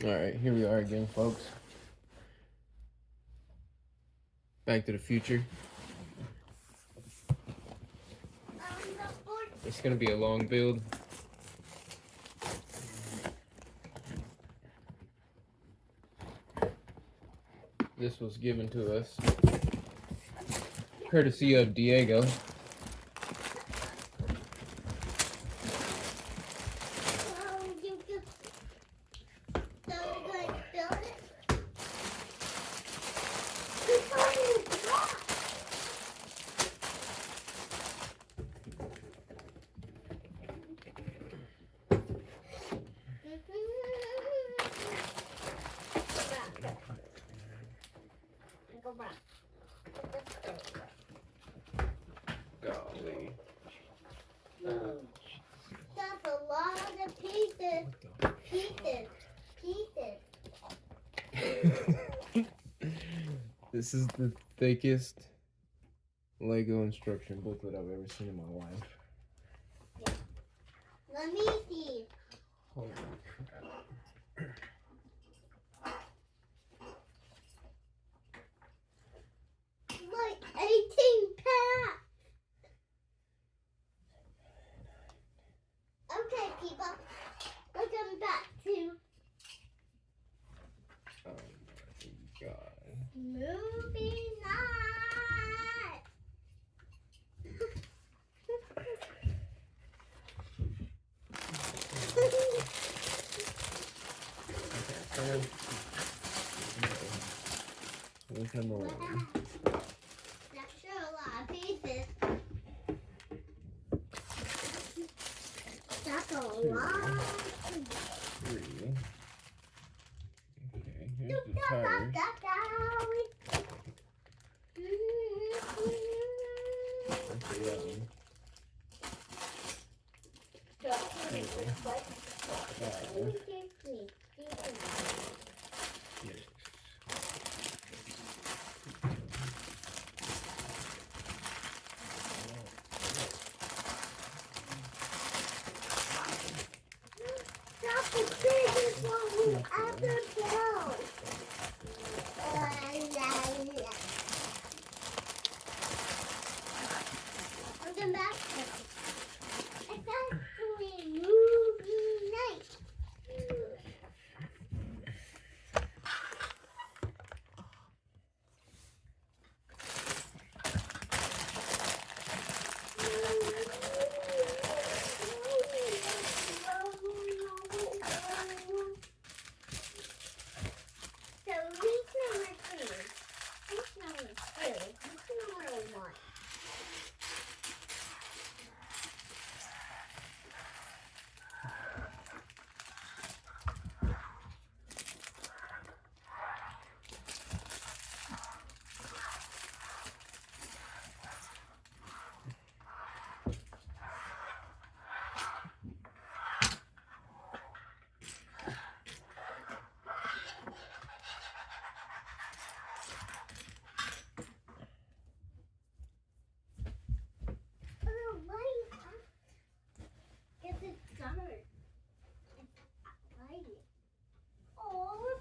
Alright, here we are again, folks. Back to the future. It's gonna be a long build. This was given to us courtesy of Diego. Golly. That's a lot of pieces. This is the thickest Lego instruction booklet I've ever seen in my life. Let me see. Holy crap. Like 18 packs. Okay, people. Welcome back to Oh my god. Movie Night. Look number one. That's sure a lot of pieces. That's a lot. Three. Okay, here's the tires. That's 11. That's the biggest one we ever built. Welcome back. It's actually movie night. So who's number 3? Who's number 2? Who's number 1? Oh, wait. Guess it's summer. Oh,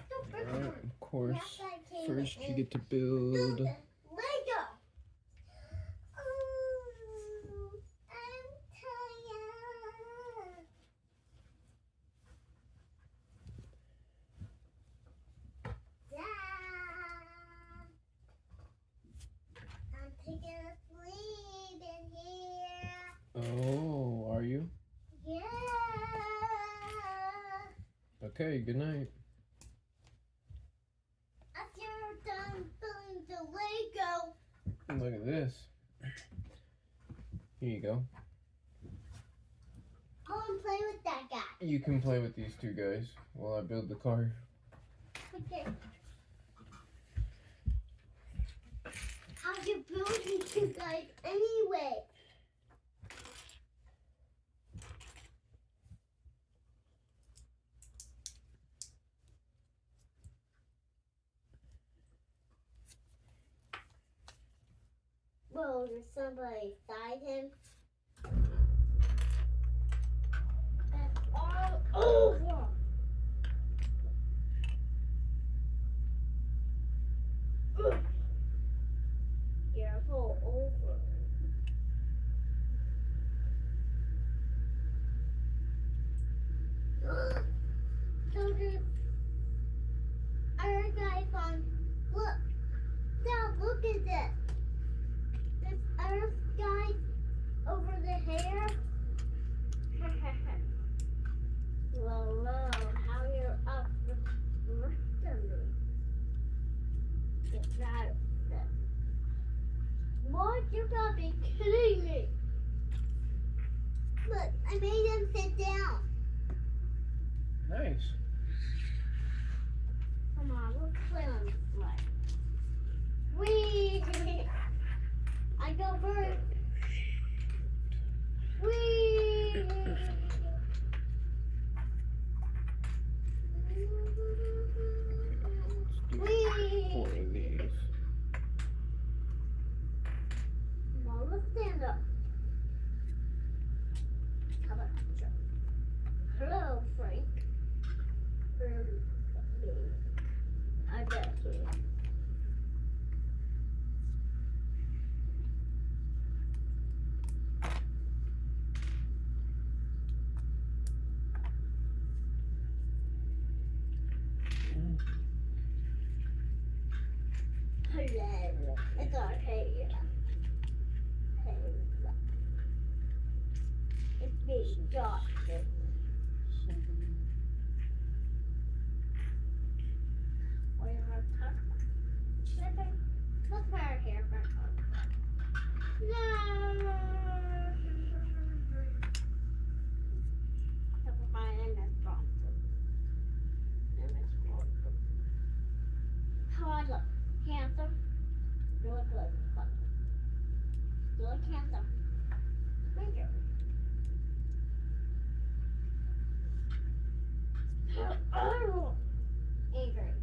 the Alright, bird. of course. Yes, I came First you in. get to build. Lego. Oh, I'm tired. Yeah. I'm taking a sleep in here. Oh, are you? Yeah. Okay, good night. After you're done building the Lego, Look at this. Here you go. I want to play with that guy. You can play with these two guys while I build the car. Okay. How'd you build these two guys anyway? Well, there's somebody beside him. That's all over. this? This earth guy over the hair? Whoa, how you're up the rest of me. Get out of this. What? You gotta be kidding me. Look, I made him sit down. Nice. Come on, let's play on this sled. Whee! I go first. Whee! Whee! 4 of these. Now let's stand up. How about that? Hello, Frank. I got you. Hello. It's our hair. It's being dark. What do you want to talk about? Let's put our hair back on. No. Never mind, and that's wrong. And that's wrong. How I look? Handsome? You look good. Look. You look handsome. Thank you. Oh, Avery.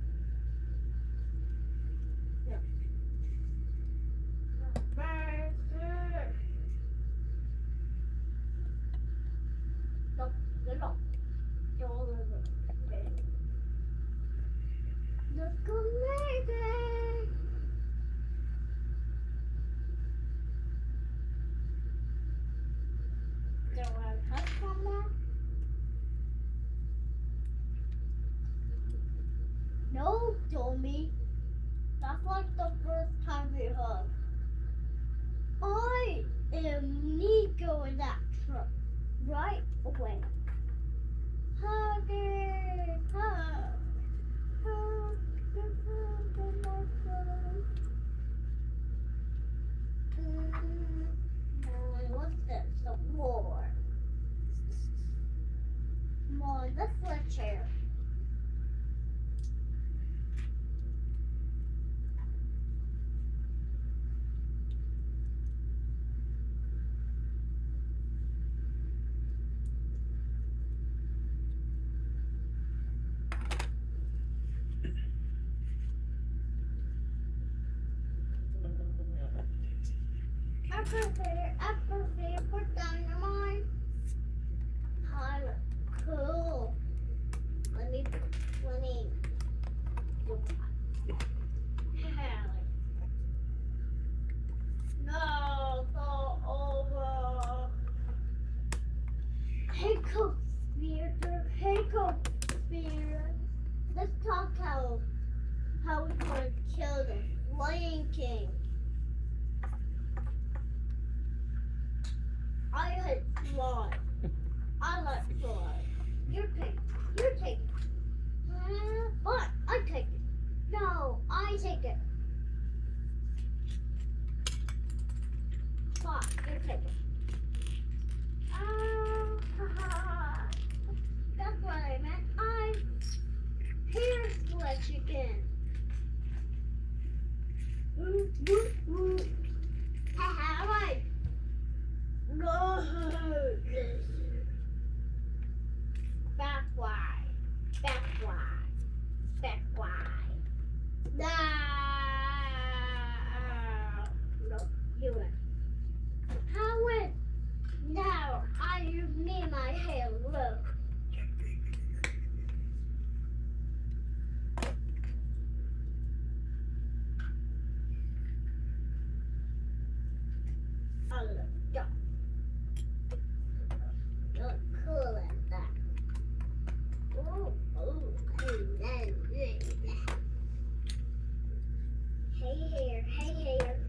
Yeah. Look, look. Look amazing. Do I touch one more? No, Tommy. That's like the first time we hug. I am Nico in that truck. Right away. Hugging, hug. Hug, hug, hug, hug, hug. What's this? The war. More the flip chair. Appropriate, put dynamite. Cool. Let me. No, go over. Hiccup spear. Let's talk how we gonna kill the Lion King. I hate slime. I like slime. You take it. But I take it. No, I take it. But you take it. That's what I meant. I hair split again. Haha, right. No. Back wide. No. No, you win. I win. Now I need my hair. Look. Oh, look. Go. Look cool at that. Ooh, hey hair.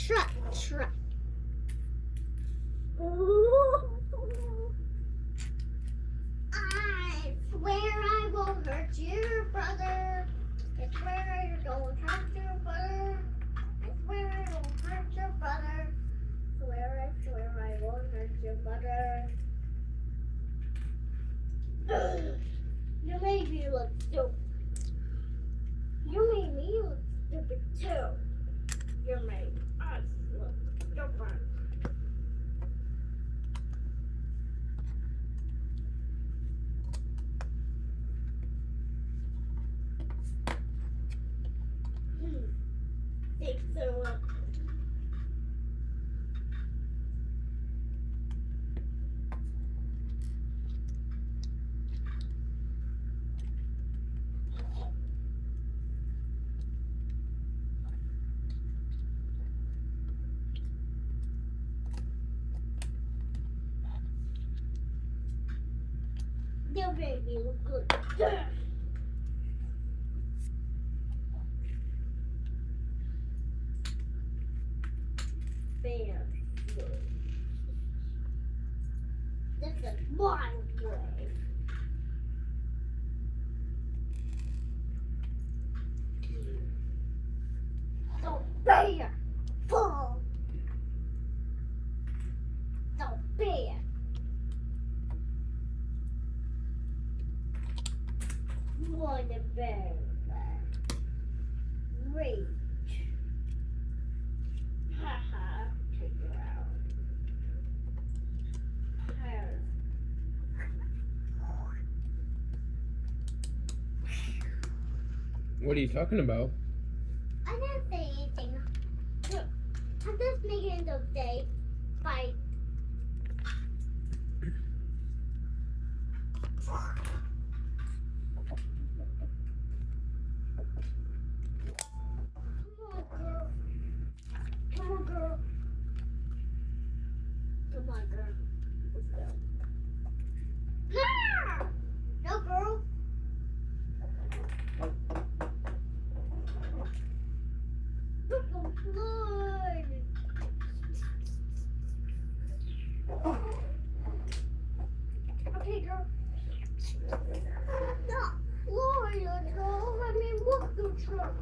truck, truck. Ooh. I swear I won't hurt your brother. I swear I don't hurt your brother. I swear I won't hurt your brother. I swear I won't hurt your brother. You made me look stupid. You made me look stupid too. You made us look stupid. Thanks so much. You made me look good. Bam. This is my way. So bam. Fall. So bam. One bear. Reach. Haha. Take it out. Hair. What are you talking about? I didn't say anything. I'm just making the day by Come on, girl. Come on, girl. Let's go. Ah! No, girl. Look, I'm flying. Okay, girl. Stop flying, girl. I mean, look the truck.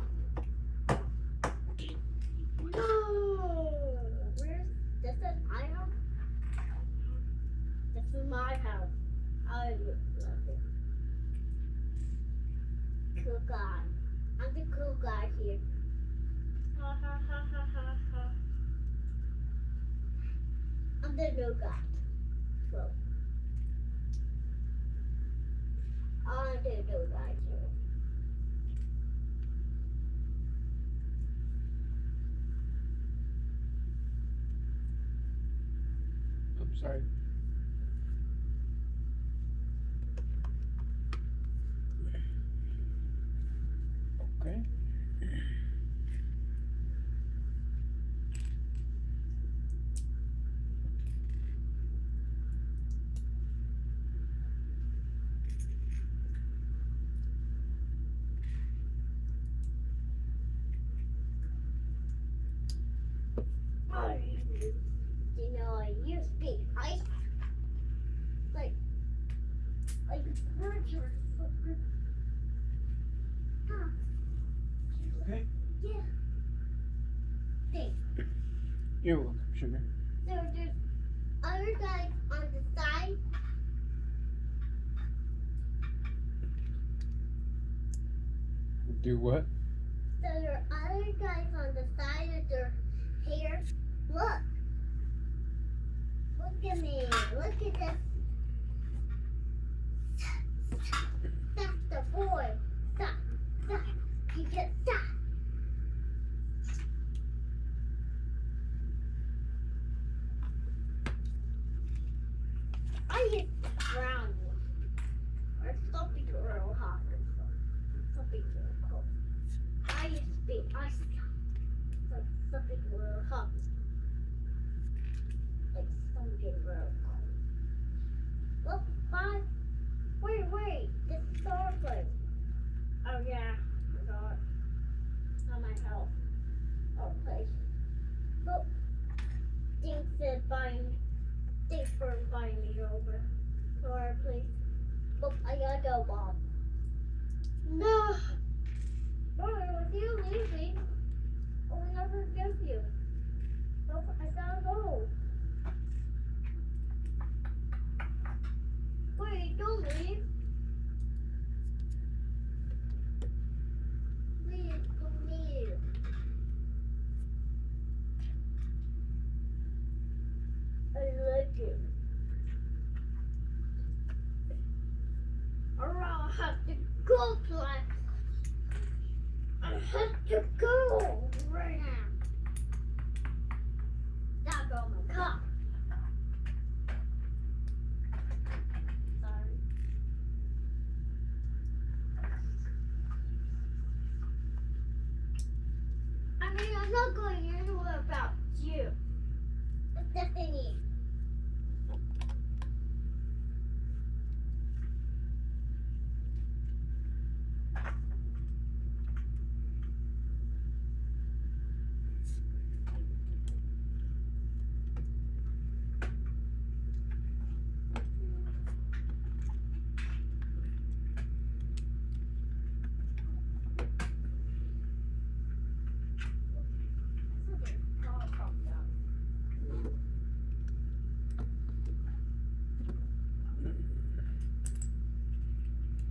No. Where's this? Is my house? This is my house. I love it. Cool guy. I'm the cool guy here. Ha ha ha ha ha ha. I'm the new guy. So I'm the new guy here. I'm sorry. Okay. You know, I used to be ice. Like birds are so good. Huh. Okay. Yeah. Thanks. You're welcome, sugar. So there's other guys on the side. Do what? So there are other guys on the side of their hair. Look. Look at me. Look at this. That's the boy. Stop. Stop. You just stop. I hit brown one. Or something real hot or something real cold. I used to be ice. Like something real hot. Like something real cold. Look, bye. Wait. This is Starflame. Oh yeah, forgot. Not my house. Oh, place. Look. go, Bob. No. Brother, with you leaving, I will never forgive you. I gotta go. Wait, don't leave. Please, don't leave. I like you. Or I'll have to go, Flex. I have to go right now. Now go my car. Sorry. I mean, I'm not going anywhere about you. Stephanie.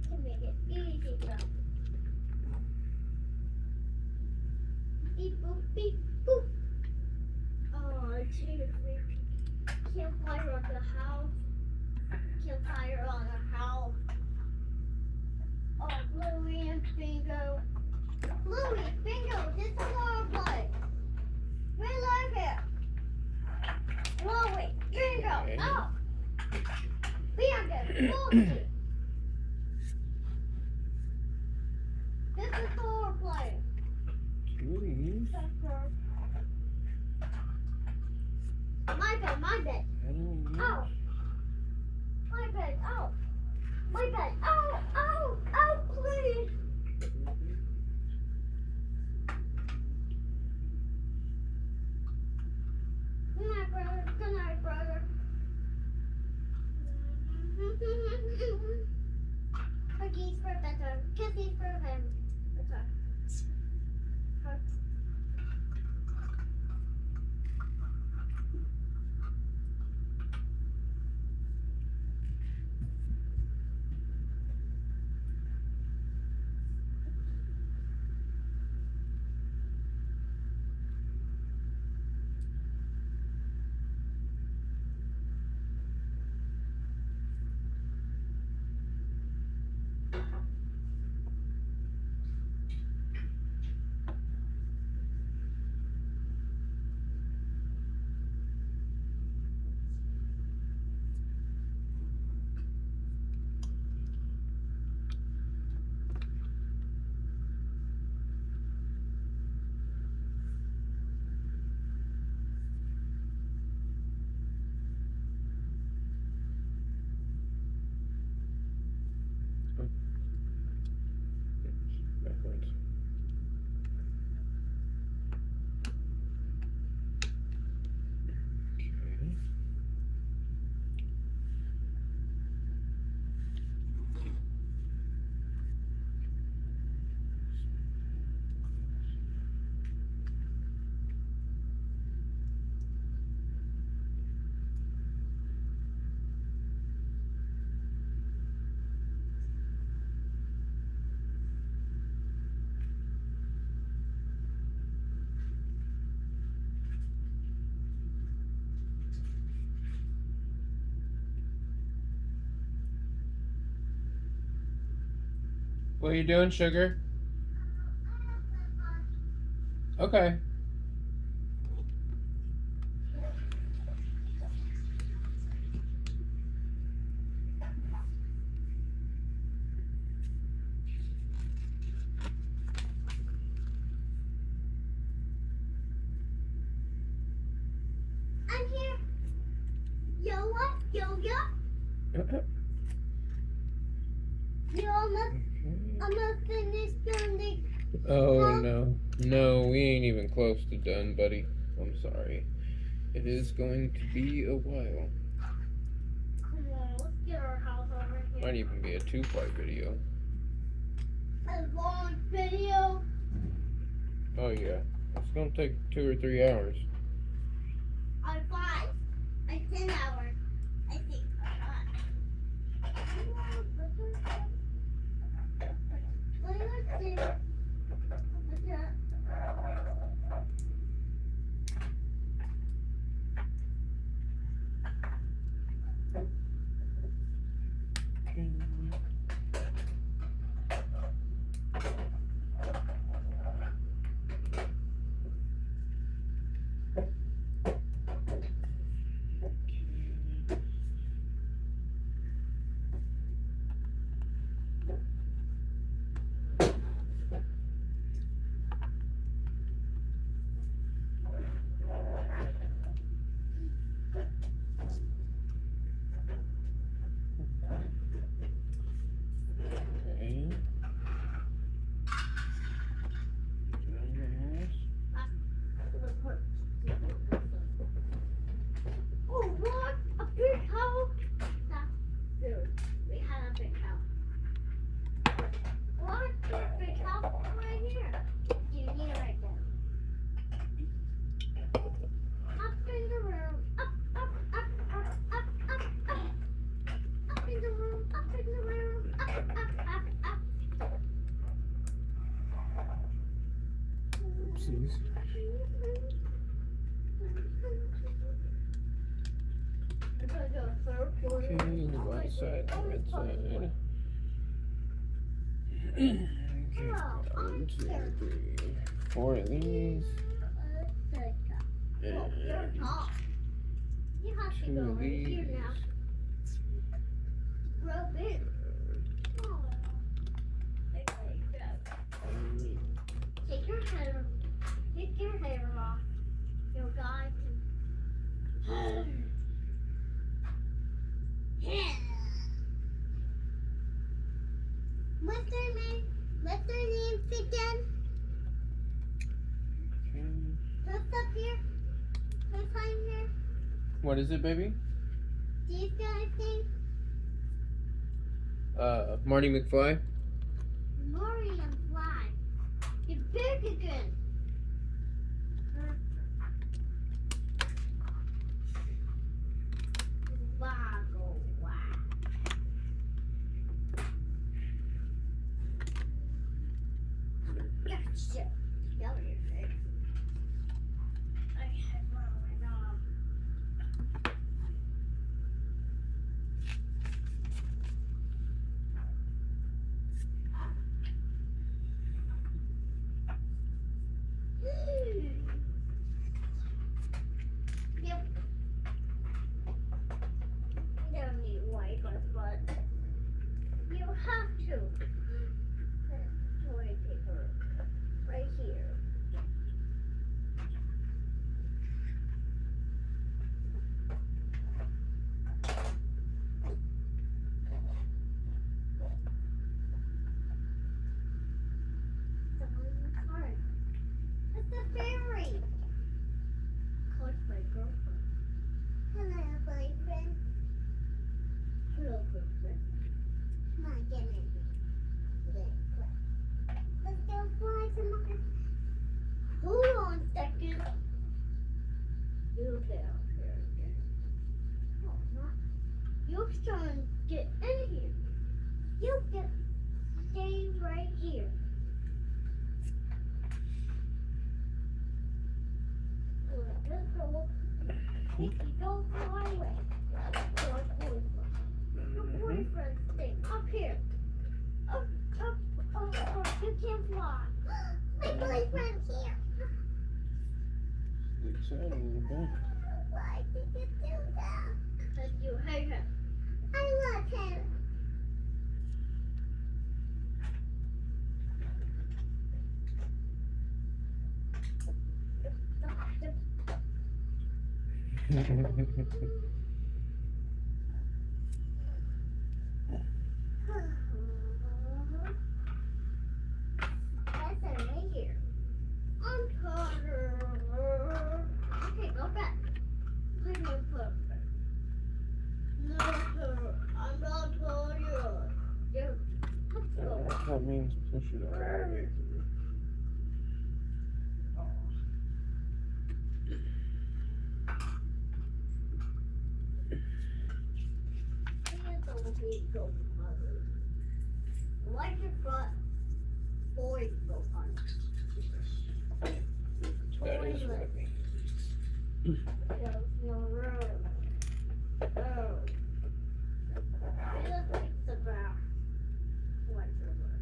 Can make it easy, though. Beep boop, beep boop. Oh, geez. Campfire on the house. Campfire on the house. Oh, Bluey and Bingo. Bluey, Bingo, this is our play. We like it. Bluey, Bingo, Okay. oh. Bingo, Bluey. This is our play. Please. My bed, my bed. I don't know. Oh. My bed, oh. My bed, oh, oh, oh, please. Good night, brother. Good night, brother. Cookies for better. Kisses for him. Better. Backwards. Okay. What are you doing, sugar? Okay. I'm here. Yo, what? Yo, yo. Yo, I'm gonna finish doing the. Oh no. No, we ain't even close to done, buddy. I'm sorry. It is going to be a while. Come on, let's get our house over here. Might even be a 2-part video. A long video. Oh yeah. It's gonna take 2 or 3 hours. On 5. 10 hours. I think. Okay. Oh, what? A big house? Dude, we had a big house. What? There's a big house right here. You need it right there. Up in the room. Up, up, up, up, up, up, up. Up in the room. Up in the room. Up, up, up, up. Oopsies. Okay, the right side, the red side. Okay, 1, 2, 3, 4 of these. You have to 2 go of right here these. now. Rub in. Take your hair off. Your guy can. What's their name? What's their name again? Okay. What's up here? What's behind here? What is it, baby? These guys think Marty McFly. Murray and Fly. You're big again. Waggle wag. Gotcha. Yell at your face. I had one of my dog. Yep. You don't need wipers, but you have to. Put toilet paper right here. Someone's card. It's a fairy. Card my girlfriend. Hello, boyfriend. Hello, girlfriend. Come on, get in here. Let's go fly some more. Hold on a second. You there. Oh, not. You're trying to get in here. You get stay right here. Just go. You don't fly away. Your boyfriend. Your boyfriend stay up here. Up, up, up, up. You can't fly. My boyfriend's here. Excited a little bit. Why did you do that? Because you hate him. I love him. That's it right here. I'm tired. Okay, go back. Put your foot. No, sir. I'm not tired. that means push it all the way through. Here's the vehicle mother. Why'd your front boy go on? That is what it means. There's no room. Oh. Just fix the ground. What's the word?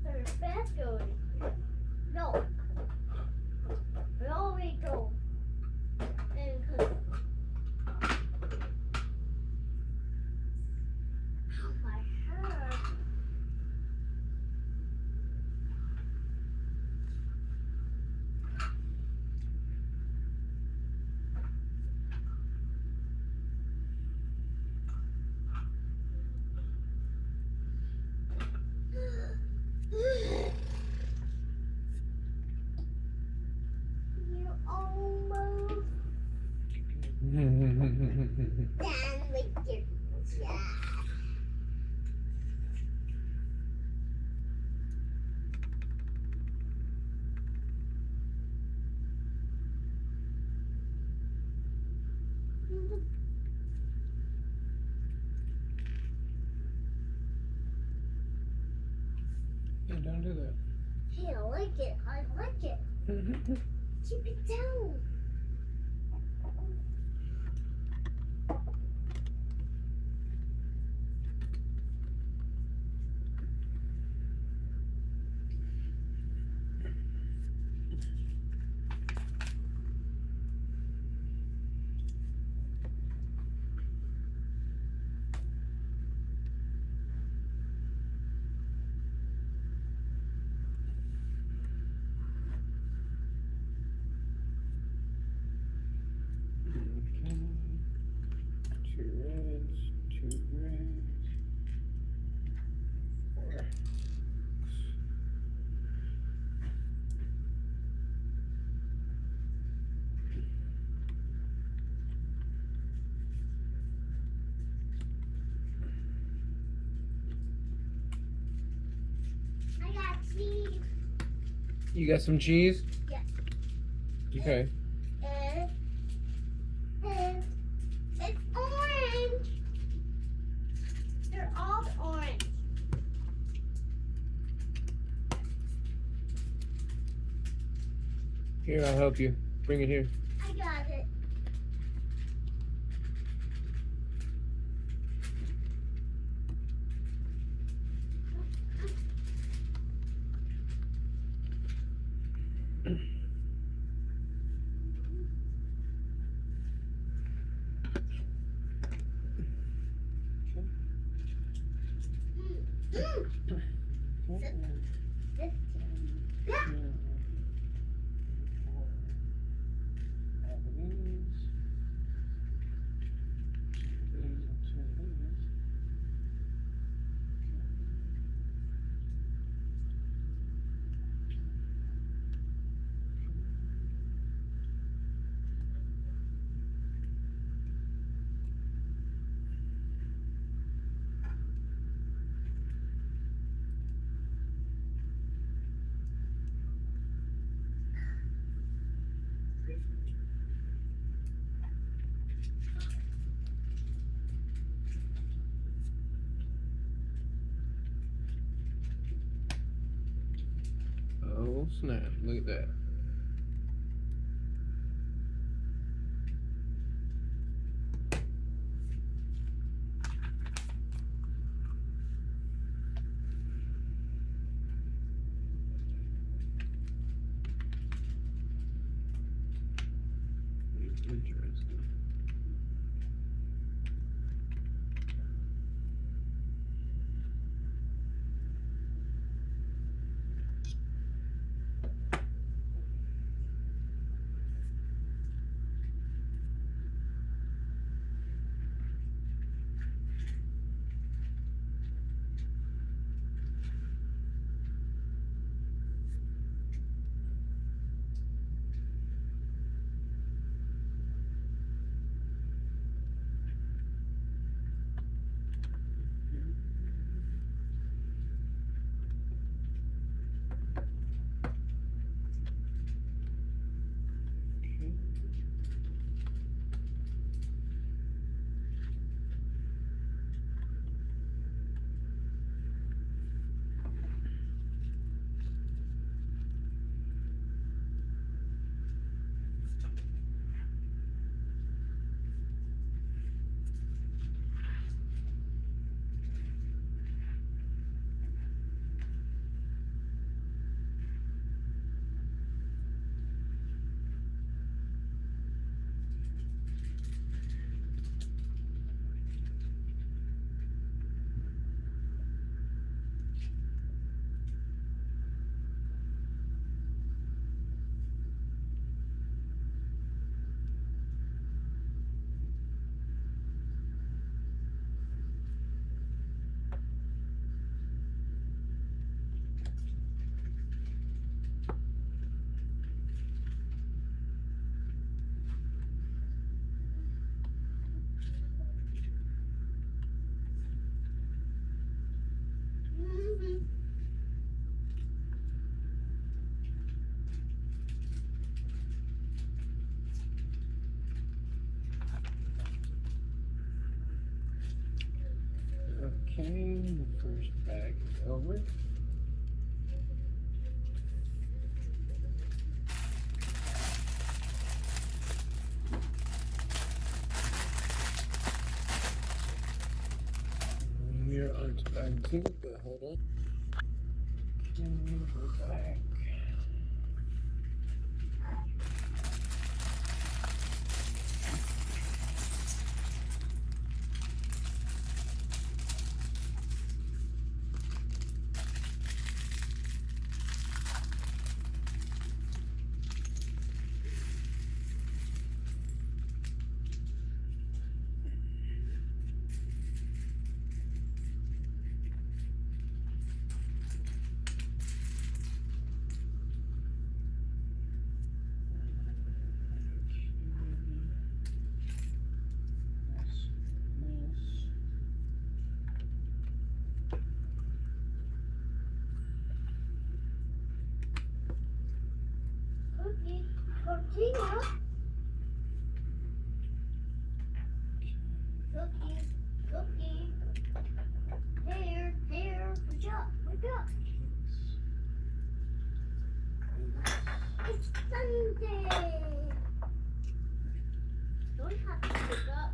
There's fast going. No. No, we go. And oh my head. You're almost done with your job. Yeah, don't do that. Hey, I like it. I like it. Keep it down. Okay. 2 reds, 2 grays, 4. I got cheese. You got some cheese? Yes. Okay. And it's orange. They're all orange. Here, I'll help you. Bring it here. I got it. Yeah. Oh snap! Look at that. Interesting. Okay, the first bag is over. We're on to bag 2, but hold on. And we're back. Cookie, tortilla. Cookie, cookie. Here, wake up, wake up. It's Sunday. Don't have to wake up.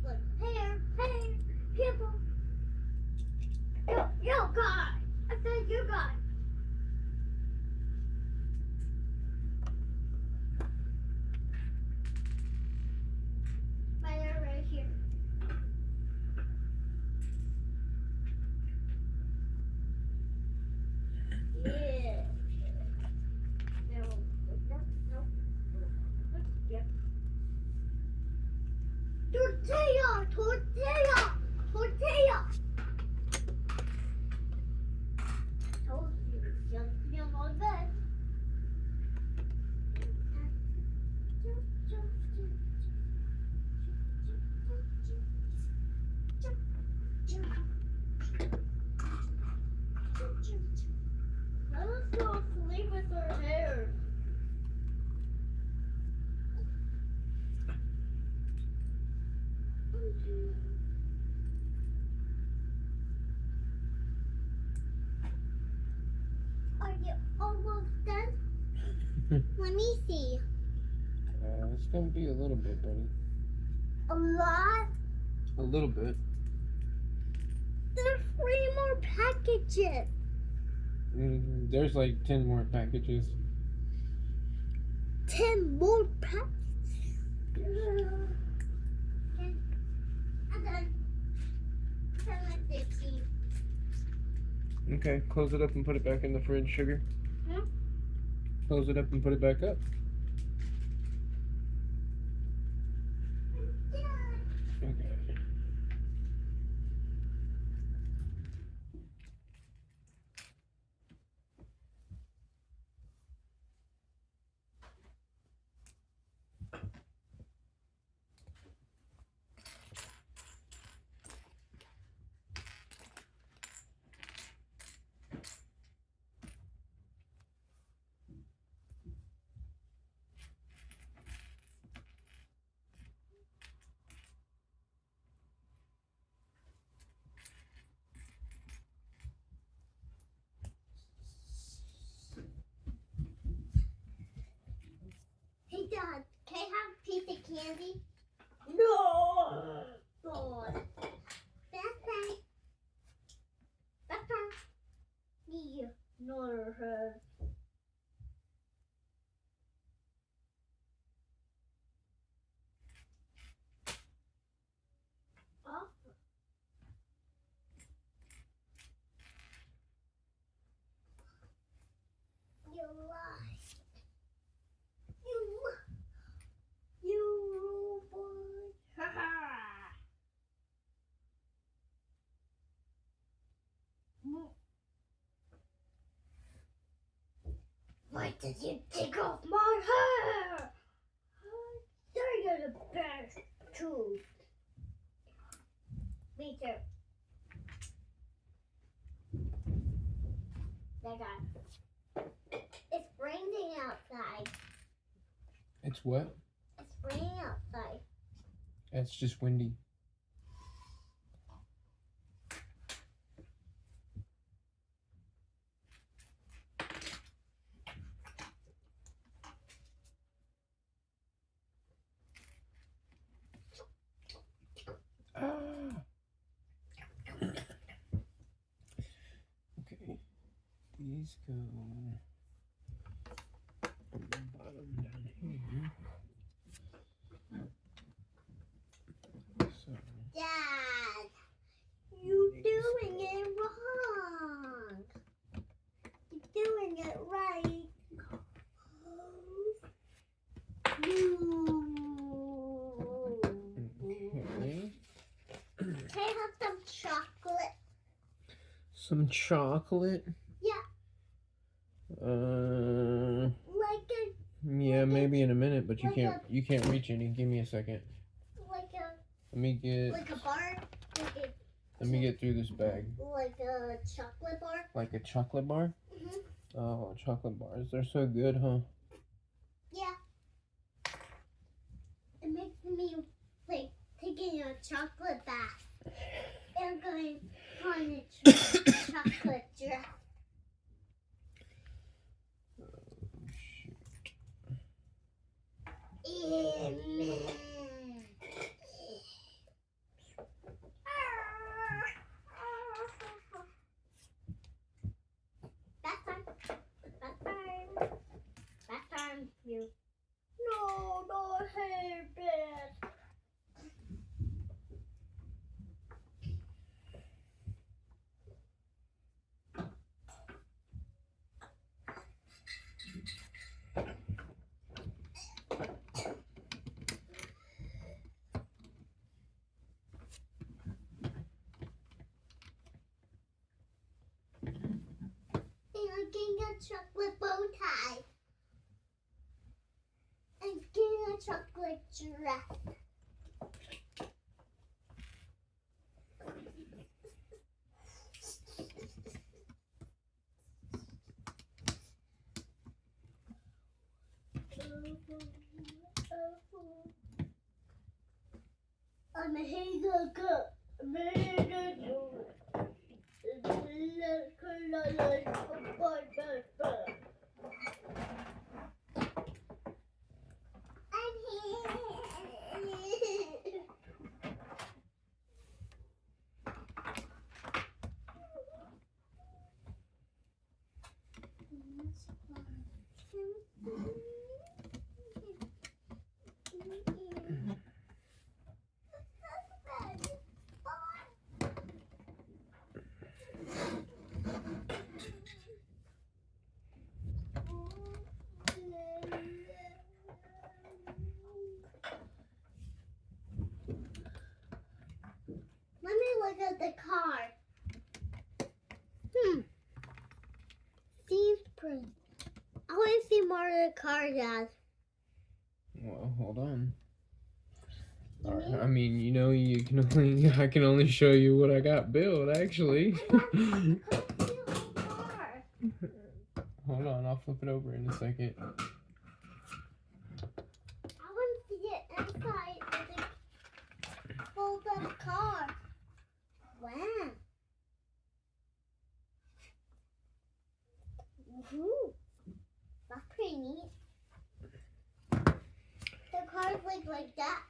Look, here, people. You God. I said you God. Fire right here. Yeah. No, no. Yep. Tortilla! Tortilla! Tortilla! Told you, just be on my bed. Let us go sleep with our hair. Are you almost done? Let me see. It's gonna be a little bit, buddy. A lot? A little bit. There's 3 more packages. There's like 10 more packages. 10 more packages. Okay. I'm done. 7:15. Okay, close it up and put it back in the fridge, sugar. Hmm? Close it up and put it back up. Okay. Hey, Dad, can I have a piece of candy? No! God. That's right. That's right. Yeah, not her. Oh. You lie. You boy. Ha ha. Why did you take off my hair? You're the best too. Me too. It's raining outside. It's what? It's raining outside. It's just windy. these go on the bottom down here. So Dad, you're doing it wrong. You're doing it right. okay. Can I have some chocolate? Some chocolate. Yeah. Like Yeah, maybe in a minute, but you can't reach any. Give me a second. Let me get a bar? let me get through this bag. Like a chocolate bar? Like a chocolate bar? Mhm. Oh, chocolate bars. They're so good, huh? Yeah. It makes me like taking a chocolate bath. And going on a chocolate dress. Amen. Bath time. Bath time. Bath time. You. No, not hair bath. And I'm getting a chocolate bow tie. And getting a chocolate dress. I'm a hazelnut. Let me look at the car. Steve's print. I want to see more of the car, Dad. Well, hold on. I mean, you know, I can only show you what I got built, actually. Hold on, I'll flip it over in a second. I want to see it inside of the fold up car. Wow. Woohoo. That's pretty neat. The cars look like that.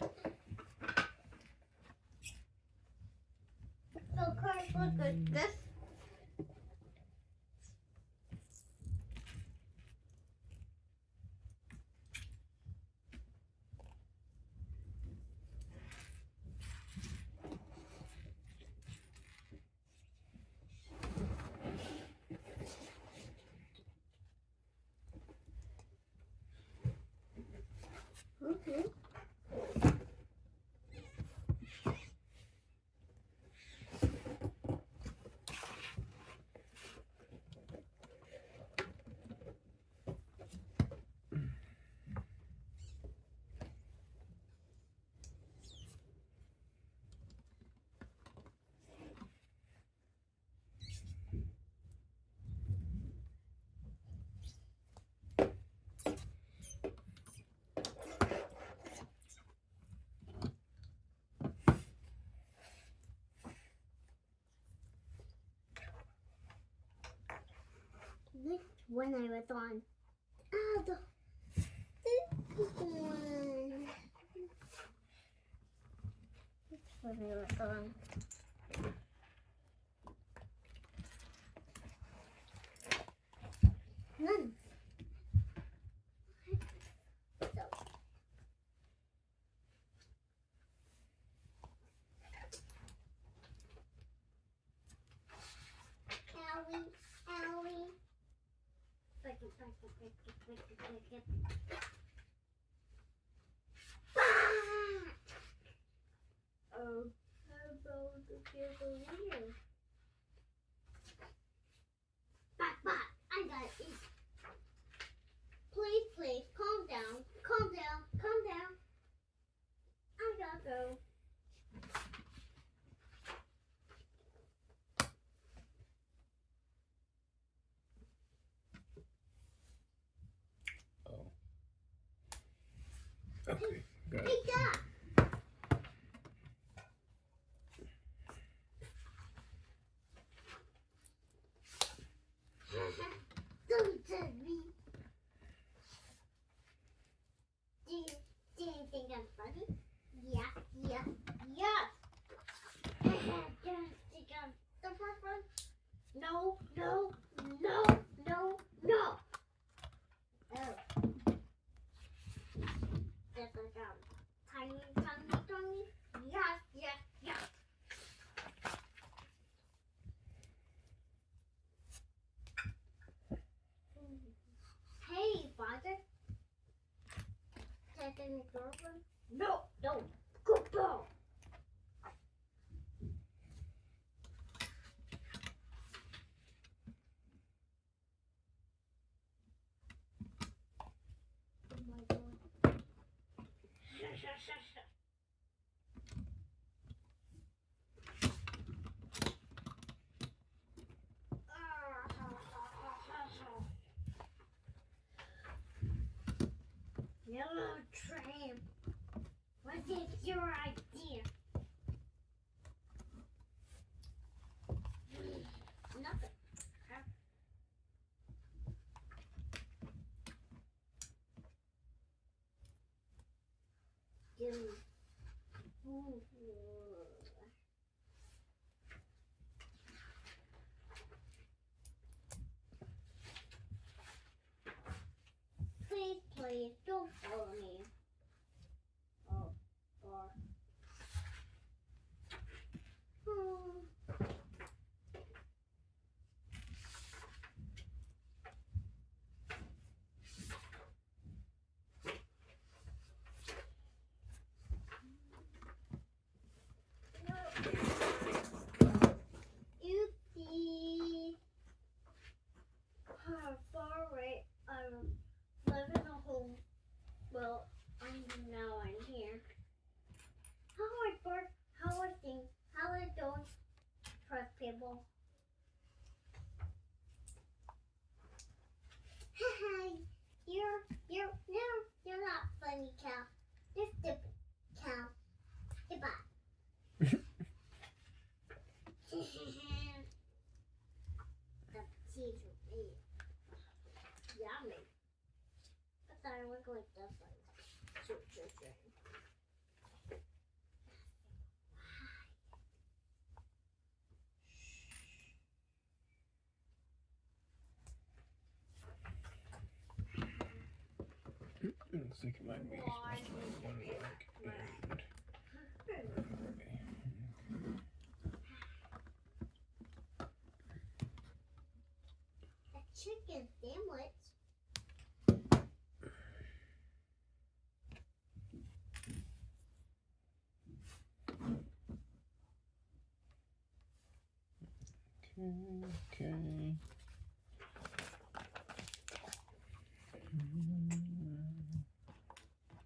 The cars look like this. Okay. This one I was on. This one. This one I was on. None. So. Owie, owie. Break it, break it, break it, break it, break it. Oh, how about the cavalier? But, I gotta eat. Please, please, calm down, calm down, calm down. I gotta go. Oh. Okay, got Hey, it. Dad. Don't touch me. Do you think I'm funny? Yeah, yeah, yeah. Do you think I'm super fun? No, no, no, no, no. Oh. Just like tiny, tiny, tiny. Yes, yes, yes. Hey, father. Taking the girlfriend? No, no. Good girl. Oh my god. Yellow tramp. What is your idea? Nothing. Give me. Please, please, don't follow me. Oh, or. You see how far away I live in a home. Well, now I'm here. How I bark, how I think, how I don't trust people. Hi, you're not funny, cow. You're stupid, cow. Goodbye. The cheese will be yummy. I thought I would go like this one. Shoot. Looks like it might be supposed to be one like and A chicken sandwich. okay.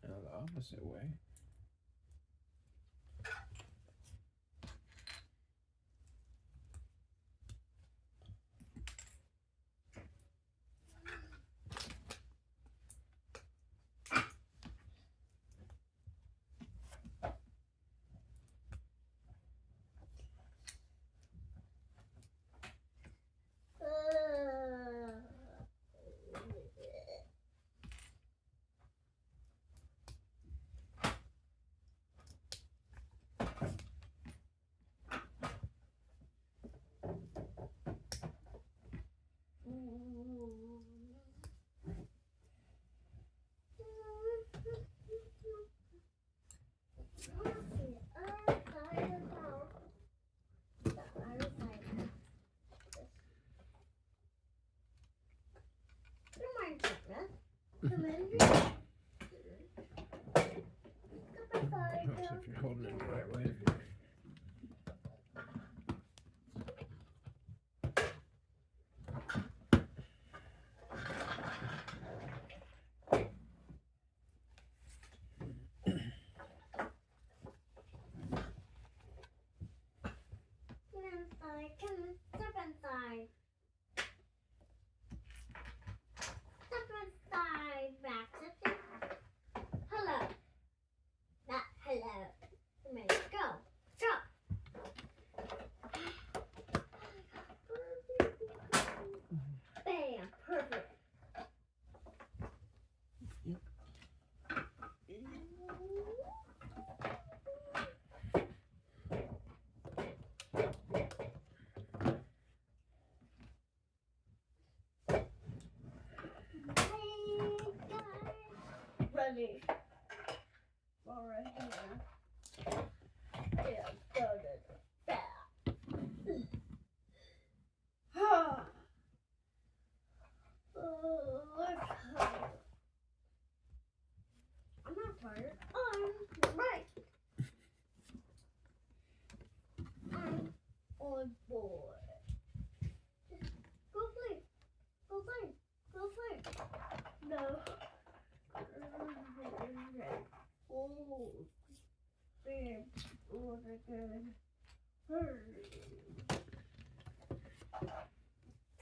Now the opposite way.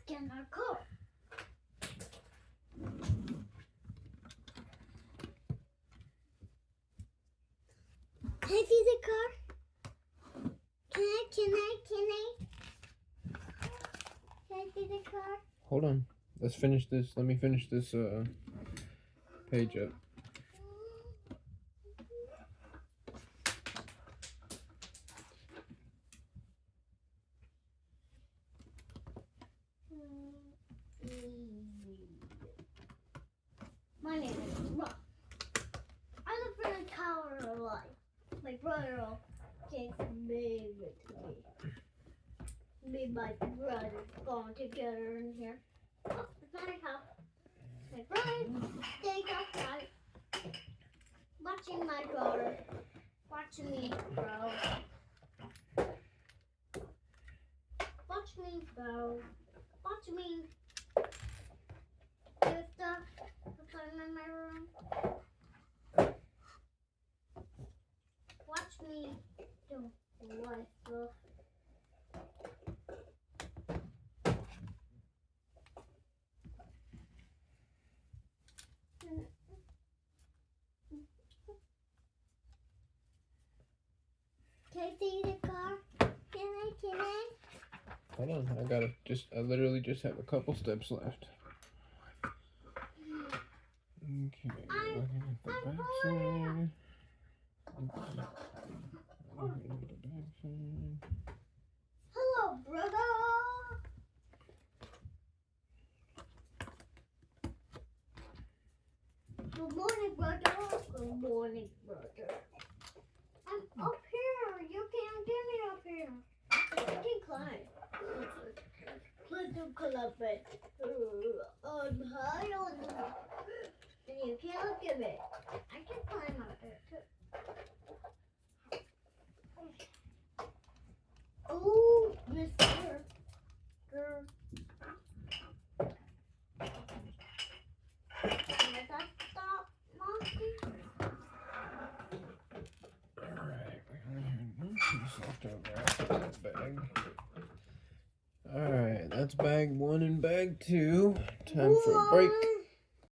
Get in our car. Can I see the car? Can I? Can I see the car? Hold on. Let's finish this. Let me finish this page up. My name is Rob. I live in a tower of life. My brother takes me with me. Me and my brother going together in here. Oh, it's my house. My brother stays outside, watching my daughter, watching me grow. Watch me grow. Watch me do stuff. Put them in my room. Watch me do life stuff. Can I see the car? Can I? Hold on. I literally just have a couple steps left. Okay. Looking at the back side. Hello, brother. Good morning, brother. Good morning, brother. I'm up here. You can't get me up here. I can climb. Let's do club it. I'm high on the roof. And you can't look at me. I can climb up there too. Oh, Mr. Girl. Can I stop, Monkey? Alright, we only had one piece left over after that bag. Alright, that's bag 1 and bag 2. Time for a break.